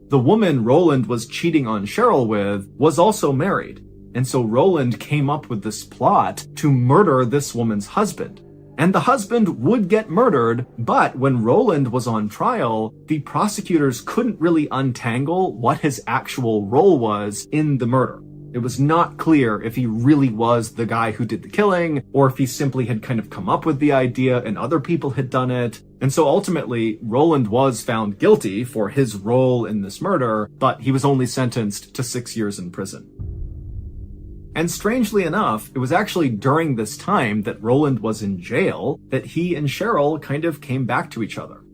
The woman Roland was cheating on Cheryl with was also married, and so Roland came up with this plot to murder this woman's husband. And the husband would get murdered, but when Roland was on trial, the prosecutors couldn't really untangle what his actual role was in the murder. It was not clear if he really was the guy who did the killing, or if he simply had kind of come up with the idea and other people had done it. And so ultimately, Roland was found guilty for his role in this murder, but he was only sentenced to 6 years in prison. And strangely enough, it was actually during this time that Roland was in jail that he and Cheryl kind of came back to each other.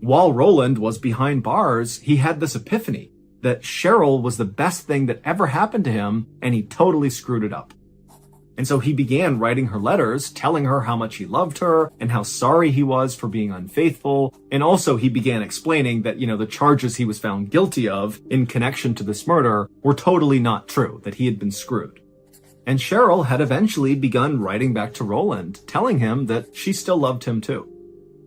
While Roland was behind bars, he had this epiphany that Cheryl was the best thing that ever happened to him, and he totally screwed it up. And so he began writing her letters, telling her how much he loved her and how sorry he was for being unfaithful. And also he began explaining that, the charges he was found guilty of in connection to this murder were totally not true, that he had been screwed. And Cheryl had eventually begun writing back to Roland, telling him that she still loved him too.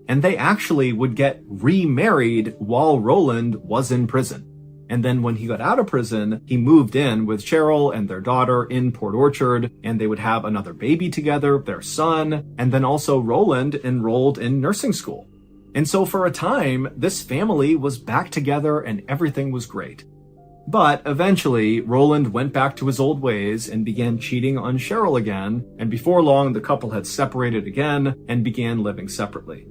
And they actually would get remarried while Roland was in prison. And then when he got out of prison, he moved in with Cheryl and their daughter in Port Orchard, and they would have another baby together, their son, and then also Roland enrolled in nursing school. And so for a time, this family was back together and everything was great. But eventually, Roland went back to his old ways and began cheating on Cheryl again, and before long, the couple had separated again and began living separately.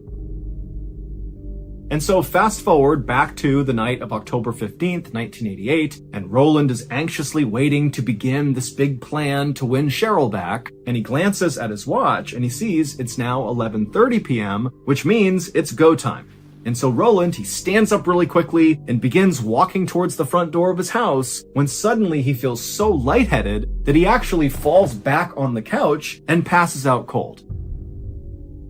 And so fast forward back to the night of October 15th, 1988, and Roland is anxiously waiting to begin this big plan to win Cheryl back, and he glances at his watch and he sees it's now 11:30 p.m., which means it's go time. And so Roland, he stands up really quickly and begins walking towards the front door of his house when suddenly he feels so lightheaded that he actually falls back on the couch and passes out cold.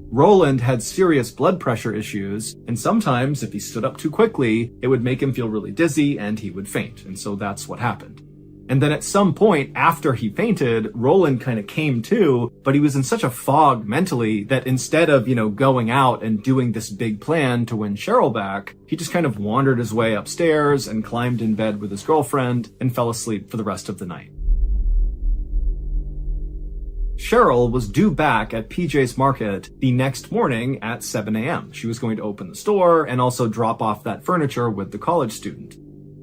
Roland had serious blood pressure issues, and sometimes if he stood up too quickly, it would make him feel really dizzy and he would faint, and so that's what happened. And then at some point after he fainted, Roland kind of came to, but he was in such a fog mentally that instead of, going out and doing this big plan to win Cheryl back, he just kind of wandered his way upstairs and climbed in bed with his girlfriend and fell asleep for the rest of the night. Cheryl was due back at PJ's Market the next morning at 7 a.m. She was going to open the store and also drop off that furniture with the college student.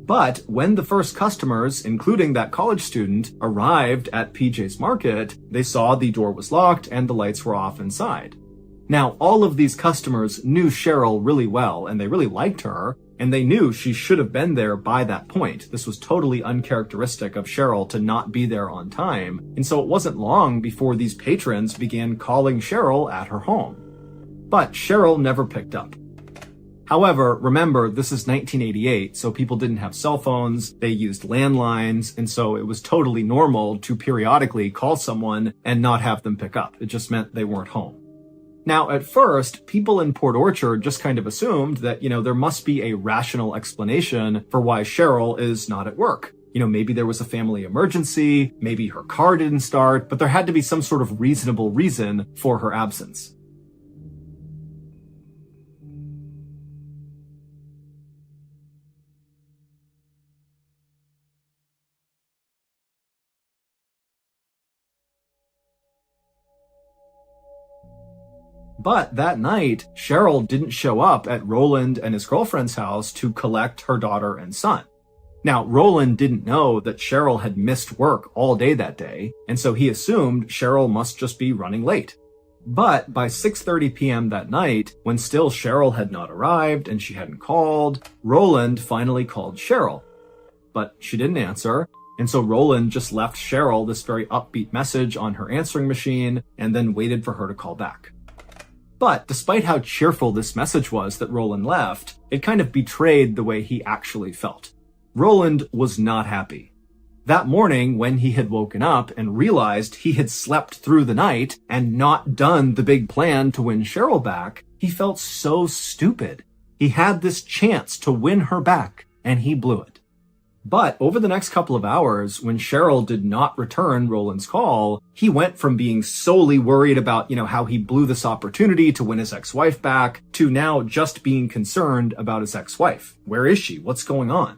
But when the first customers, including that college student, arrived at PJ's Market, they saw the door was locked and the lights were off inside. Now, all of these customers knew Cheryl really well and they really liked her, and they knew she should have been there by that point. This was totally uncharacteristic of Cheryl to not be there on time, and so it wasn't long before these patrons began calling Cheryl at her home. But Cheryl never picked up. However, remember, this is 1988, so people didn't have cell phones, they used landlines, and so it was totally normal to periodically call someone and not have them pick up. It just meant they weren't home. Now, at first, people in Port Orchard just kind of assumed that, there must be a rational explanation for why Cheryl is not at work. Maybe there was a family emergency, maybe her car didn't start, but there had to be some sort of reasonable reason for her absence. But that night, Cheryl didn't show up at Roland and his girlfriend's house to collect her daughter and son. Now, Roland didn't know that Cheryl had missed work all day that day, and so he assumed Cheryl must just be running late. But by 6:30 p.m. that night, when still Cheryl had not arrived and she hadn't called, Roland finally called Cheryl. But she didn't answer, and so Roland just left Cheryl this very upbeat message on her answering machine and then waited for her to call back. But despite how cheerful this message was that Roland left, it kind of betrayed the way he actually felt. Roland was not happy. That morning, when he had woken up and realized he had slept through the night and not done the big plan to win Cheryl back, he felt so stupid. He had this chance to win her back, and he blew it. But over the next couple of hours, when Cheryl did not return Roland's call, he went from being solely worried about, how he blew this opportunity to win his ex-wife back, to now just being concerned about his ex-wife. Where is she? What's going on?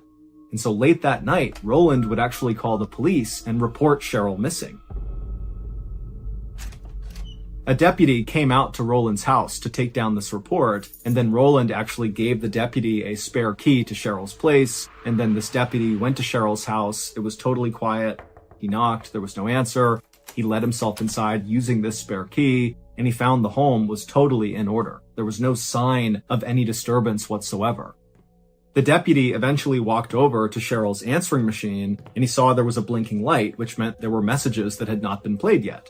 And so late that night, Roland would actually call the police and report Cheryl missing. A deputy came out to Roland's house to take down this report, and then Roland actually gave the deputy a spare key to Cheryl's place, and then this deputy went to Cheryl's house. It was totally quiet. He knocked, there was no answer. He let himself inside using this spare key, and he found the home was totally in order. There was no sign of any disturbance whatsoever. The deputy eventually walked over to Cheryl's answering machine, and he saw there was a blinking light, which meant there were messages that had not been played yet.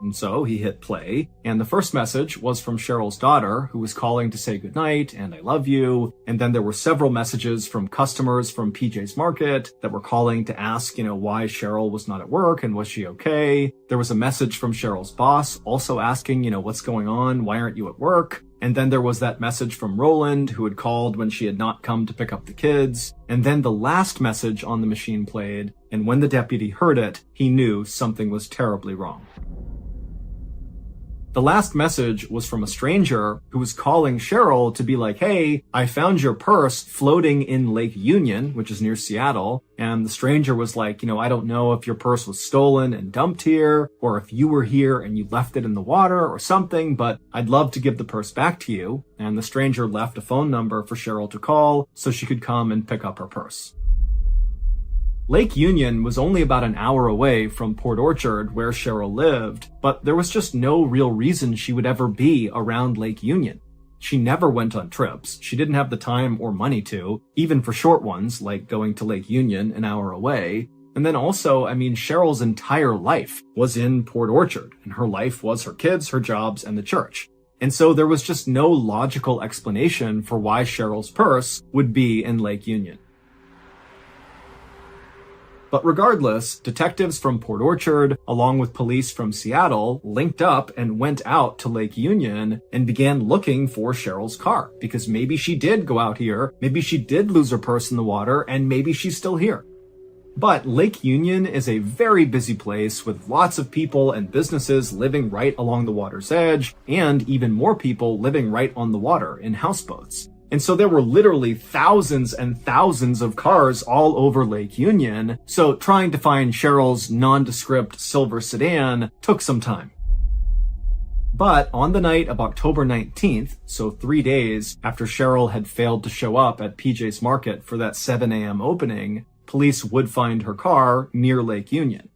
And so he hit play, and the first message was from Cheryl's daughter, who was calling to say goodnight and I love you. And then there were several messages from customers from PJ's Market that were calling to ask, why Cheryl was not at work and was she okay. There was a message from Cheryl's boss also asking, what's going on? Why aren't you at work? And then there was that message from Roland, who had called when she had not come to pick up the kids. And then the last message on the machine played, and when the deputy heard it, he knew something was terribly wrong. The last message was from a stranger who was calling Cheryl to be like, hey, I found your purse floating in Lake Union, which is near Seattle. And the stranger was like, I don't know if your purse was stolen and dumped here, or if you were here and you left it in the water or something, but I'd love to give the purse back to you. And the stranger left a phone number for Cheryl to call so she could come and pick up her purse. Lake Union was only about an hour away from Port Orchard, where Cheryl lived, but there was just no real reason she would ever be around Lake Union. She never went on trips. She didn't have the time or money to, even for short ones, like going to Lake Union an hour away. And then also, Cheryl's entire life was in Port Orchard, and her life was her kids, her jobs, and the church. And so there was just no logical explanation for why Cheryl's purse would be in Lake Union. But regardless, detectives from Port Orchard, along with police from Seattle, linked up and went out to Lake Union and began looking for Cheryl's car, because maybe she did go out here, maybe she did lose her purse in the water, and maybe she's still here. But Lake Union is a very busy place with lots of people and businesses living right along the water's edge, and even more people living right on the water in houseboats. And so there were literally thousands and thousands of cars all over Lake Union, so trying to find Cheryl's nondescript silver sedan took some time. But on the night of October 19th, so 3 days after Cheryl had failed to show up at PJ's Market for that 7 a.m. opening, police would find her car near Lake Union.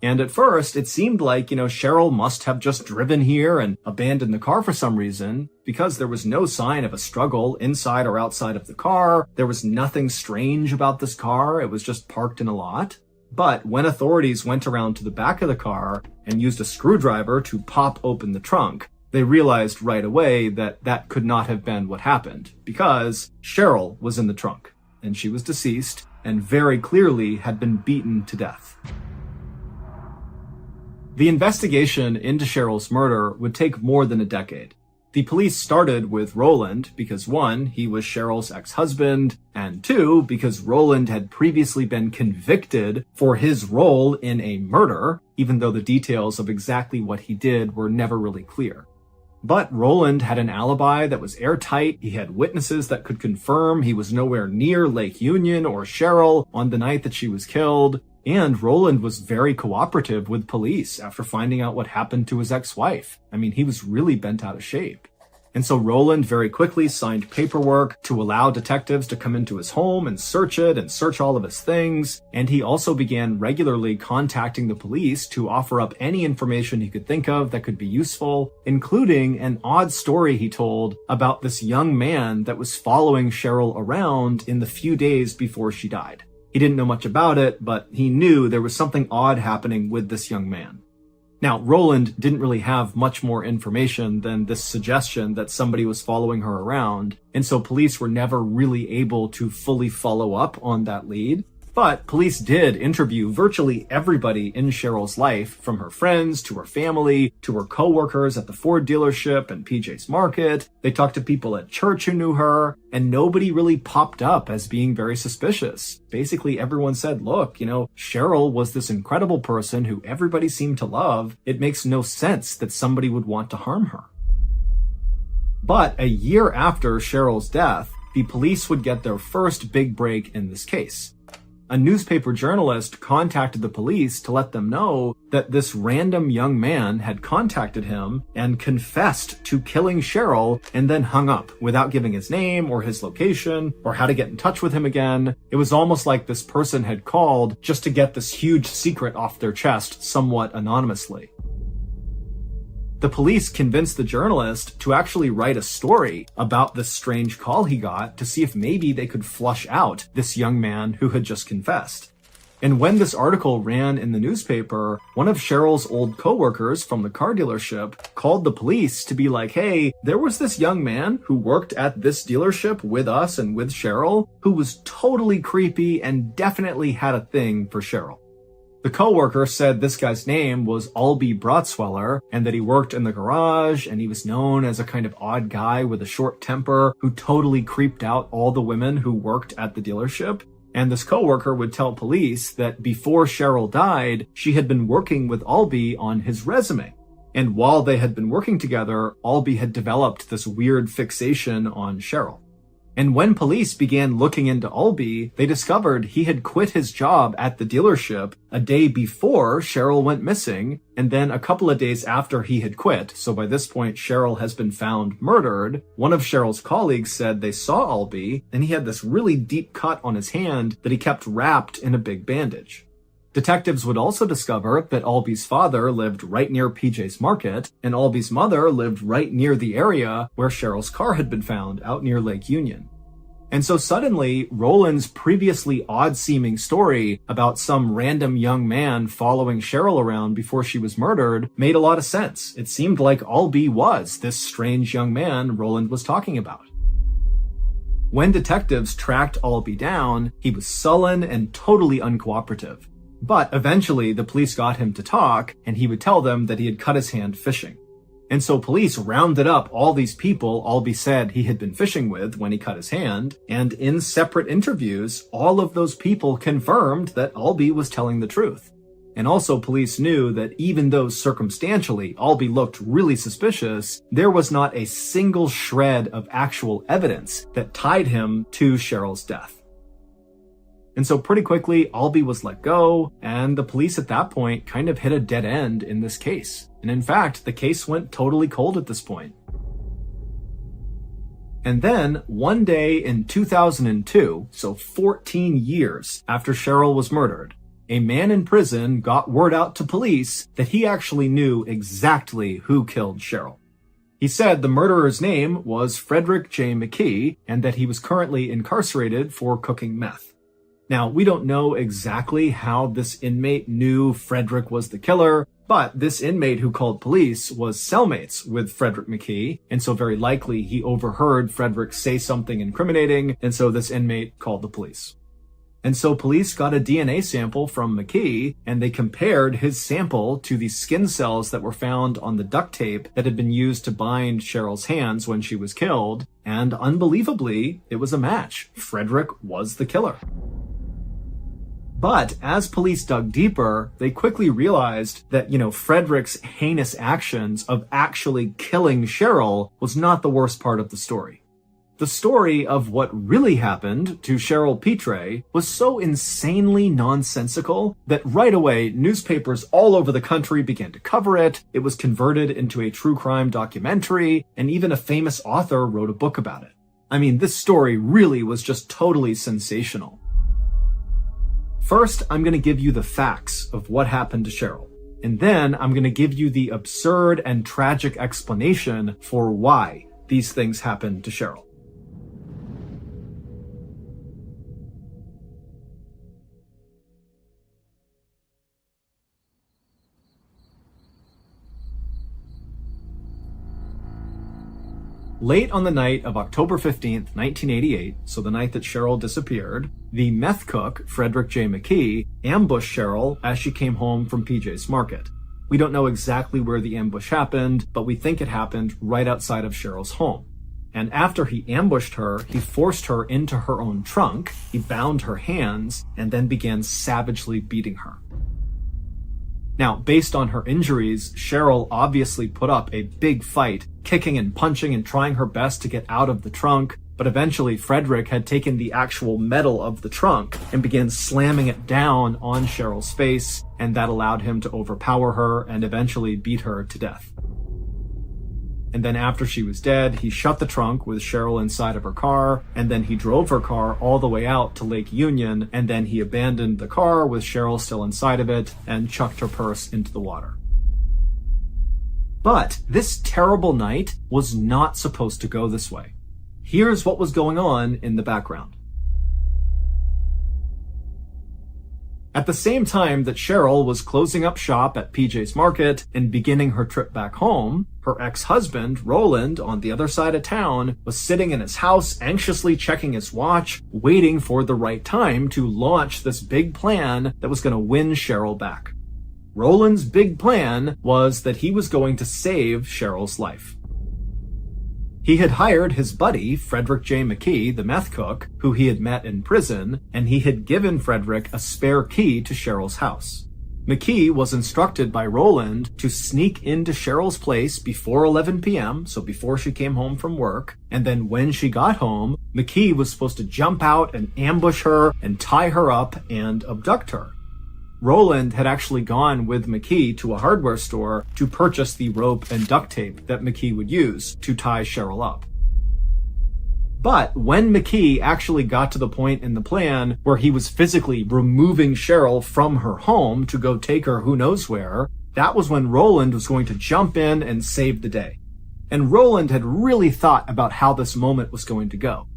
And at first, it seemed like, Cheryl must have just driven here and abandoned the car for some reason, because there was no sign of a struggle inside or outside of the car. There was nothing strange about this car. It was just parked in a lot. But when authorities went around to the back of the car and used a screwdriver to pop open the trunk, they realized right away that that could not have been what happened, because Cheryl was in the trunk, and she was deceased and very clearly had been beaten to death. The investigation into Cheryl's murder would take more than a decade. The police started with Roland because 1, he was Cheryl's ex-husband, and 2, because Roland had previously been convicted for his role in a murder, even though the details of exactly what he did were never really clear. But Roland had an alibi that was airtight. He had witnesses that could confirm he was nowhere near Lake Union or Cheryl on the night that she was killed. And Roland was very cooperative with police after finding out what happened to his ex-wife. He was really bent out of shape. And so Roland very quickly signed paperwork to allow detectives to come into his home and search it and search all of his things. And he also began regularly contacting the police to offer up any information he could think of that could be useful, including an odd story he told about this young man that was following Cheryl around in the few days before she died. He didn't know much about it, but he knew there was something odd happening with this young man. Now, Roland didn't really have much more information than this suggestion that somebody was following her around, and so police were never really able to fully follow up on that lead. But police did interview virtually everybody in Cheryl's life, from her friends to her family to her coworkers at the Ford dealership and PJ's Market. They talked to people at church who knew her, and nobody really popped up as being very suspicious. Basically, everyone said, look, Cheryl was this incredible person who everybody seemed to love. It makes no sense that somebody would want to harm her. But a year after Cheryl's death, the police would get their first big break in this case. A newspaper journalist contacted the police to let them know that this random young man had contacted him and confessed to killing Cheryl and then hung up without giving his name or his location or how to get in touch with him again. It was almost like this person had called just to get this huge secret off their chest somewhat anonymously. The police convinced the journalist to actually write a story about this strange call he got to see if maybe they could flush out this young man who had just confessed. And when this article ran in the newspaper, one of Cheryl's old coworkers from the car dealership called the police to be like, hey, there was this young man who worked at this dealership with us and with Cheryl who was totally creepy and definitely had a thing for Cheryl. The coworker said this guy's name was Albie Brotsweller and that he worked in the garage and he was known as a kind of odd guy with a short temper who totally creeped out all the women who worked at the dealership. And this coworker would tell police that before Cheryl died, she had been working with Albie on his resume. And while they had been working together, Albie had developed this weird fixation on Cheryl. And when police began looking into Albie, they discovered he had quit his job at the dealership a day before Cheryl went missing, and then a couple of days after he had quit, so by this point Cheryl has been found murdered, one of Cheryl's colleagues said they saw Albie, and he had this really deep cut on his hand that he kept wrapped in a big bandage. Detectives would also discover that Albie's father lived right near PJ's Market, and Albie's mother lived right near the area where Cheryl's car had been found, out near Lake Union. And so suddenly, Roland's previously odd-seeming story about some random young man following Cheryl around before she was murdered made a lot of sense. It seemed like Albie was this strange young man Roland was talking about. When detectives tracked Albie down, he was sullen and totally uncooperative. But eventually, the police got him to talk, and he would tell them that he had cut his hand fishing. And so police rounded up all these people Albie said he had been fishing with when he cut his hand, and in separate interviews, all of those people confirmed that Albie was telling the truth. And also police knew that even though circumstantially Albie looked really suspicious, there was not a single shred of actual evidence that tied him to Cheryl's death. And so pretty quickly, Albie was let go, and the police at that point kind of hit a dead end in this case. And in fact, the case went totally cold at this point. And then, one day in 2002, so 14 years after Cheryl was murdered, a man in prison got word out to police that he actually knew exactly who killed Cheryl. He said the murderer's name was Frederick J. McKee, and that he was currently incarcerated for cooking meth. Now, we don't know exactly how this inmate knew Frederick was the killer, but this inmate who called police was cellmates with Frederick McKee, and so very likely he overheard Frederick say something incriminating, and so this inmate called the police. And so police got a DNA sample from McKee, and they compared his sample to the skin cells that were found on the duct tape that had been used to bind Cheryl's hands when she was killed, and unbelievably, it was a match. Frederick was the killer. But as police dug deeper, they quickly realized that, Frederick's heinous actions of actually killing Cheryl was not the worst part of the story. The story of what really happened to Cheryl Petre was so insanely nonsensical that right away newspapers all over the country began to cover it, it was converted into a true crime documentary, and even a famous author wrote a book about it. I mean, this story really was just totally sensational. First, I'm going to give you the facts of what happened to Cheryl. And then I'm going to give you the absurd and tragic explanation for why these things happened to Cheryl. Late on the night of October 15th, 1988, so the night that Cheryl disappeared, the meth cook, Frederick J. McKee, ambushed Cheryl as she came home from PJ's Market. We don't know exactly where the ambush happened, but we think it happened right outside of Cheryl's home. And after he ambushed her, he forced her into her own trunk, he bound her hands, and then began savagely beating her. Now, based on her injuries, Cheryl obviously put up a big fight, kicking and punching and trying her best to get out of the trunk, but eventually Frederick had taken the actual metal of the trunk and began slamming it down on Cheryl's face, and that allowed him to overpower her and eventually beat her to death. And then after she was dead, he shut the trunk with Cheryl inside of her car, and then he drove her car all the way out to Lake Union, and then he abandoned the car with Cheryl still inside of it and chucked her purse into the water. But this terrible night was not supposed to go this way. Here's what was going on in the background. At the same time that Cheryl was closing up shop at PJ's Market and beginning her trip back home, her ex-husband, Roland, on the other side of town, was sitting in his house anxiously checking his watch, waiting for the right time to launch this big plan that was going to win Cheryl back. Roland's big plan was that he was going to save Cheryl's life. He had hired his buddy, Frederick J. McKee, the meth cook, who he had met in prison, and he had given Frederick a spare key to Cheryl's house. McKee was instructed by Roland to sneak into Cheryl's place before 11 p.m., so before she came home from work, and then when she got home, McKee was supposed to jump out and ambush her and tie her up and abduct her. Roland had actually gone with McKee to a hardware store to purchase the rope and duct tape that McKee would use to tie Cheryl up. But when McKee actually got to the point in the plan where he was physically removing Cheryl from her home to go take her who knows where, that was when Roland was going to jump in and save the day. And Roland had really thought about how this moment was going to go.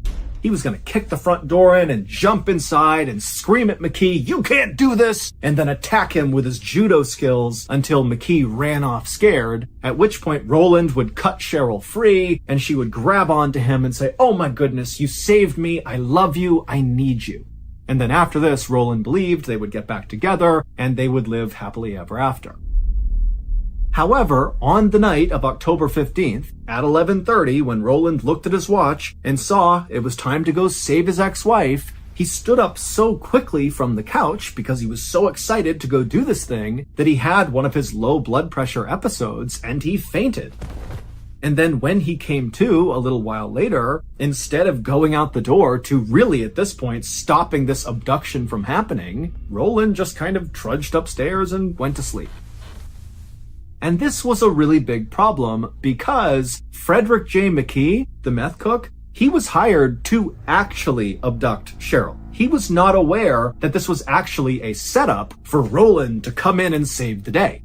He was going to kick the front door in and jump inside and scream at McKee, "You can't do this!" and then attack him with his judo skills until McKee ran off scared, at which point Roland would cut Cheryl free and she would grab onto him and say, "Oh my goodness, you saved me, I love you, I need you." And then after this, Roland believed they would get back together and they would live happily ever after. However, on the night of October 15th, at 11:30, when Roland looked at his watch and saw it was time to go save his ex-wife, he stood up so quickly from the couch because he was so excited to go do this thing that he had one of his low blood pressure episodes and he fainted. And then when he came to a little while later, instead of going out the door to really at this point stopping this abduction from happening, Roland just kind of trudged upstairs and went to sleep. And this was a really big problem because Frederick J. McKee, the meth cook, he was hired to actually abduct Cheryl. He was not aware that this was actually a setup for Roland to come in and save the day.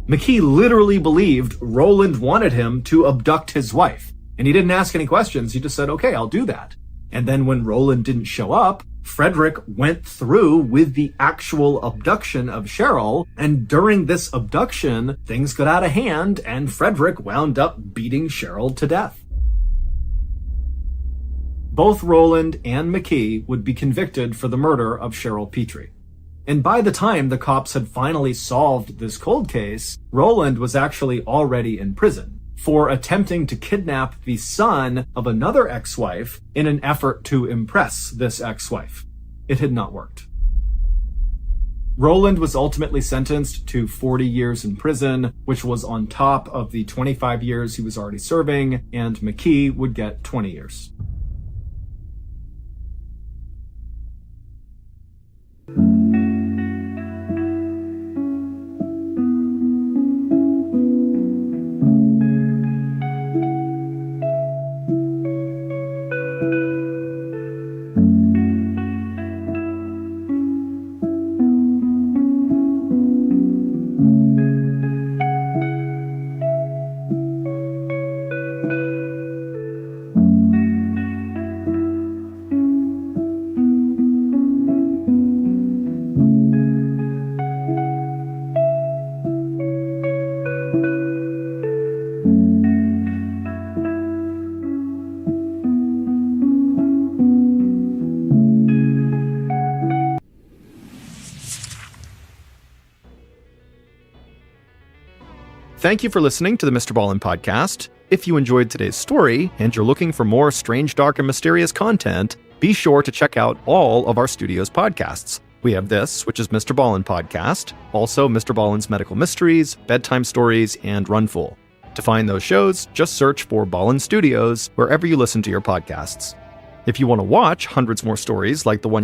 McKee literally believed Roland wanted him to abduct his wife. And he didn't ask any questions. He just said, "Okay, I'll do that." And then when Roland didn't show up, Frederick went through with the actual abduction of Cheryl, and during this abduction, things got out of hand, and Frederick wound up beating Cheryl to death. Both Roland and McKee would be convicted for the murder of Cheryl Petrie. And by the time the cops had finally solved this cold case, Roland was actually already in prison for attempting to kidnap the son of another ex-wife in an effort to impress this ex-wife. It had not worked. Roland was ultimately sentenced to 40 years in prison, which was on top of the 25 years he was already serving, and McKee would get 20 years. Thank you for listening to the MrBallen Podcast. If you enjoyed today's story and you're looking for more strange, dark, and mysterious content, be sure to check out all of our studio's podcasts. We have this, which is MrBallen Podcast, also MrBallen's Medical Mysteries, Bedtime Stories, and Runful. To find those shows, just search for Ballen Studios wherever you listen to your podcasts. If you want to watch hundreds more stories like the one